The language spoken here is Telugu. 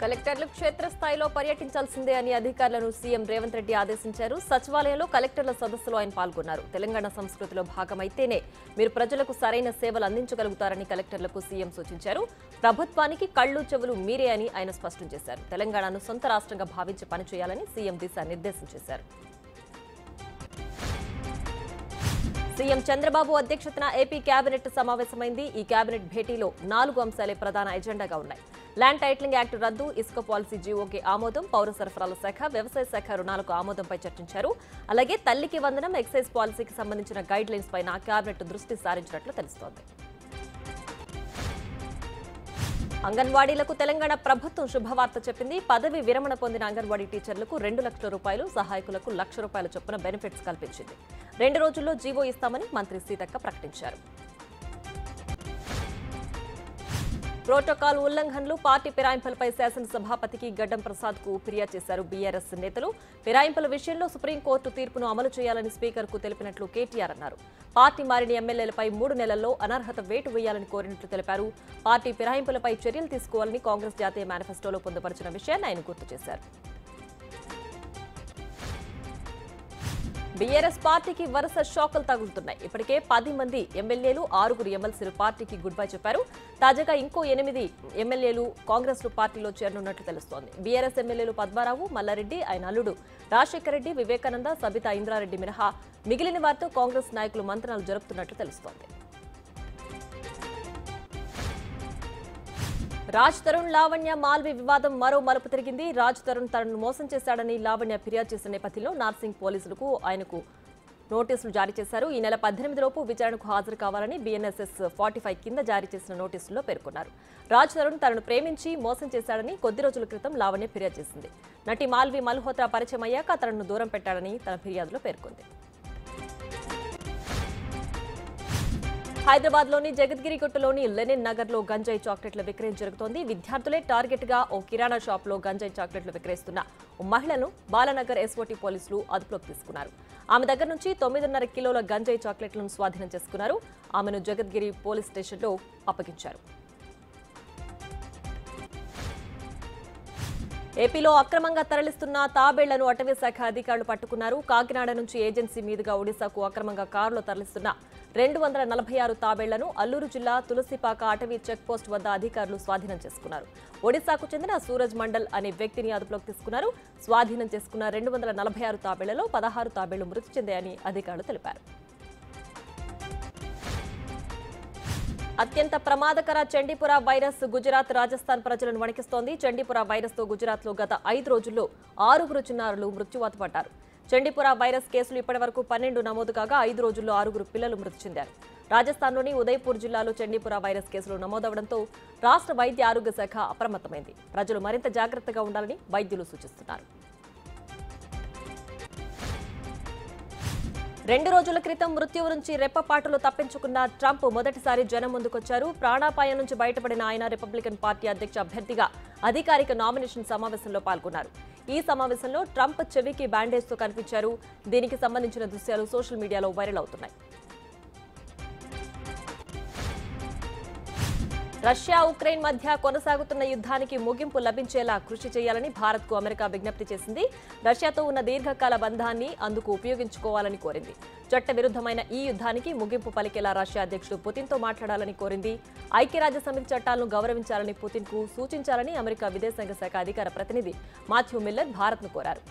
కలెక్టర్లు క్షేత్రస్థాయిలో పర్యటించాల్సిందే అని అధికారులను సీఎం రేవంత్ రెడ్డి ఆదేశించారు. సచివాలయంలో కలెక్టర్ల సదస్సులో ఆయన పాల్గొన్నారు. తెలంగాణ సంస్కృతిలో భాగమైతేనే మీరు ప్రజలకు సరైన సేవలు అందించగలుగుతారని కలెక్టర్లకు సీఎం సూచించారు. ప్రభుత్వానికి కళ్లు చెవులు మీరే అని ఆయన స్పష్టం చేశారు. తెలంగాణను సొంత రాష్ట్రంగా భావించి పనిచేయాలని సీఎం దిశానిర్దేశం చేశారు. సీఎం చంద్రబాబు అధ్యక్షతన ఏపీ కేబినెట్ సమావేశమైంది. ఈ కేబినెట్ భేటీలో 4 అంశాలే ప్రధాన ఎజెండాగా ఉన్నాయి. ల్యాండ్ టైటిలింగ్ యాక్ట్ రద్దు, ఇసుక పాలసీ జీవోకి ఆమోదం, పౌర సరఫరాల శాఖ, వ్యవసాయ శాఖ రుణాలకు ఆమోదంపై చర్చించారు. అలాగే తల్లికి వందనం, ఎక్సైజ్ పాలసీకి సంబంధించిన గైడ్ లైన్స్ పైన కేబినెట్ దృష్టి సారించినట్లు తెలుస్తోంది. అంగన్వాడీలకు తెలంగాణ ప్రభుత్వం శుభవార్త చెప్పింది. పదవి విరమణ పొందిన అంగన్వాడీ టీచర్లకు 2 లక్షల రూపాయలు, సహాయకులకు 1 లక్ష రూపాయల చొప్పున బెనిఫిట్స్ కల్పించింది. 2 రోజుల్లో జీవో ఇస్తామని మంత్రి సీతక్క ప్రకటించారు. ప్రోటోకాల్ ఉల్లంఘనలు, పార్టీ ఫిరాయింపులపై శాసనసభాపతికి గడ్డం ప్రసాద్ కు ఫిర్యాదు చేశారు బీఆర్ఎస్ నేతలు. ఫిరాయింపుల విషయంలో సుప్రీంకోర్టు తీర్పును అమలు చేయాలని స్పీకర్ కు తెలిపినట్లు కేటీఆర్ అన్నారు. పార్టీ మారిన ఎమ్మెల్యేలపై 3 నెలల్లో అనర్హత వేటు వేయాలని కోరినట్లు తెలిపారు. పార్టీ ఫిరాయింపులపై చర్యలు తీసుకోవాలని కాంగ్రెస్ జాతీయ మేనిఫెస్టోలో పొందుపరిచిన విషయాన్ని ఆయన గుర్తు చేశారు. బీఆర్ఎస్ పార్టీకి వరుస షాకులు తగులుతున్నాయి. ఇప్పటికే 10 మంది ఎమ్మెల్యేలు, 6 ఎమ్మెల్సీలు పార్టీకి గుడ్ బై చెప్పారు. తాజాగా ఇంకో 8 ఎమ్మెల్యేలు కాంగ్రెస్ పార్టీలో చేరనున్నట్లు తెలుస్తోంది. బీఆర్ఎస్ ఎమ్మెల్యేలు పద్మారావు, మల్లారెడ్డి, ఆయన అల్లుడు రాజశేఖర రెడ్డి, వివేకానంద, సబితా ఇంద్రారెడ్డి మినహా మిగిలిన వారితో కాంగ్రెస్ నాయకులు మంత్రాలు జరుపుతున్నట్లు తెలుస్తోంది. రాజ్ తరుణ్, లావణ్య, మాల్వి వివాదం మరో మలుపు తిరిగింది. రాజ్ తరుణ్ తనను మోసం చేశాడని లావణ్య ఫిర్యాదు చేసిన నేపథ్యంలో నార్సింగ్ పోలీసులకు ఆయనకు నోటీసులు జారీ చేశారు. ఈ నెల 18 లోపు విచారణకు హాజరు కావాలని బీఎన్ఎస్ఎస్ 45 కింద జారీ చేసిన నోటీసుల్లో పేర్కొన్నారు. రాజ్ తరుణ్ తనను ప్రేమించి మోసం చేశాడని కొద్ది రోజుల క్రితం లావణ్య ఫిర్యాదు చేసింది. నటి మాల్వి మల్హోత్రా పరిచయం అయ్యాక తనను దూరం పెట్టాడని తన ఫిర్యాదులో పేర్కొంది. హైదరాబాద్లోని జగద్గిరిగుట్టలోని లెనిన్ నగర్లో గంజాయి చాక్లెట్ల విక్రయం జరుగుతోంది. విద్యార్థులే టార్గెట్ గా ఓ కిరాణా షాప్లో గంజాయి చాక్లెట్లు విక్రయిస్తున్న ఓ మహిళను బాలానగర్ ఎస్ఓటీ పోలీసులు అదుపులోకి తీసుకున్నారు. ఆమె దగ్గర నుంచి 9.5 కిలోల గంజాయి చాక్లెట్లను స్వాధీనం చేసుకున్నారు. ఆమెను జగద్గిరి పోలీస్ స్టేషన్లో అప్పగించారు. ఏపీలో అక్రమంగా తరలిస్తున్న తాబేళ్లను అటవీ శాఖ అధికారులు పట్టుకున్నారు. కాకినాడ నుంచి ఏజెన్సీ మీదుగా ఒడిశాకు అక్రమంగా కారులో తరలిస్తున్న 246 తాబేళ్లను అల్లూరు జిల్లా తులసిపాక అటవీ చెక్పోస్ట్ వద్ద అధికారులు స్వాధీనం చేసుకున్నారు. ఒడిశాకు చెందిన సూరజ్ మండల్ అనే వ్యక్తిని అదుపులోకి తీసుకున్నారు. స్వాధీనం చేసుకున్న 246 తాబేళ్లలో 16 తాబేళ్లు మృతి చెందాయని అధికారులు తెలిపారు. అత్యంత ప్రమాదకర చండీపుర వైరస్ గుజరాత్, రాజస్థాన్ ప్రజలను వణికిస్తోంది. చండీపుర వైరస్ తో గుజరాత్ లో గత 5 రోజుల్లో 6 చిన్నారులు మృత్యువాత పడ్డారు. చండీపుర వైరస్ కేసులు ఇప్పటివరకు 12 నమోదు కాగా 5 రోజుల్లో 6 పిల్లలు మృతి చెందారు. రాజస్థాన్లోని ఉదయ్పూర్ జిల్లాలో చండీపుర వైరస్ కేసులు నమోదవడంతో రాష్ట్ర వైద్య ఆరోగ్య శాఖ అప్రమత్తమైంది. ప్రజలు మరింత జాగ్రత్తగా ఉండాలని వైద్యులు సూచిస్తున్నారు. 2 రోజుల క్రితం మృత్యువు నుంచి రెప్పపాటులో తప్పించుకున్న ట్రంప్ మొదటిసారి జనం ముందుకొచ్చారు. ప్రాణాపాయం నుంచి బయటపడిన ఆయన రిపబ్లికన్ పార్టీ అధ్యక్ష అభ్యర్థిగా అధికారిక నామినేషన్ సమావేశంలో పాల్గొన్నారు. ఈ సమావేశంలో ట్రంప్ చెవికి బ్యాండేజ్తో కనిపించారు. దీనికి సంబంధించిన దృశ్యాలు సోషల్ మీడియాలో వైరల్ అవుతున్నాయి. రష్యా, ఉక్రెయిన్ మధ్య కొనసాగుతున్న యుద్ధానికి ముగింపు లభించేలా కృషి చేయాలని భారత్కు అమెరికా విజ్ఞప్తి చేసింది. రష్యాతో ఉన్న దీర్ఘకాల బంధాన్ని అందుకు ఉపయోగించుకోవాలని కోరింది. చట్టవిరుద్ధమైన ఈ యుద్ధానికి ముగింపు పలికేలా రష్యా అధ్యక్షుడు పుతిన్తో మాట్లాడాలని కోరింది. ఐక్యరాజ్యసమితి చట్టాలను గౌరవించాలని పుతిన్కు సూచించాలని అమెరికా విదేశాంగ శాఖ అధికార ప్రతినిధి మాథ్యూ మిల్లర్ భారత్ను కోరారు.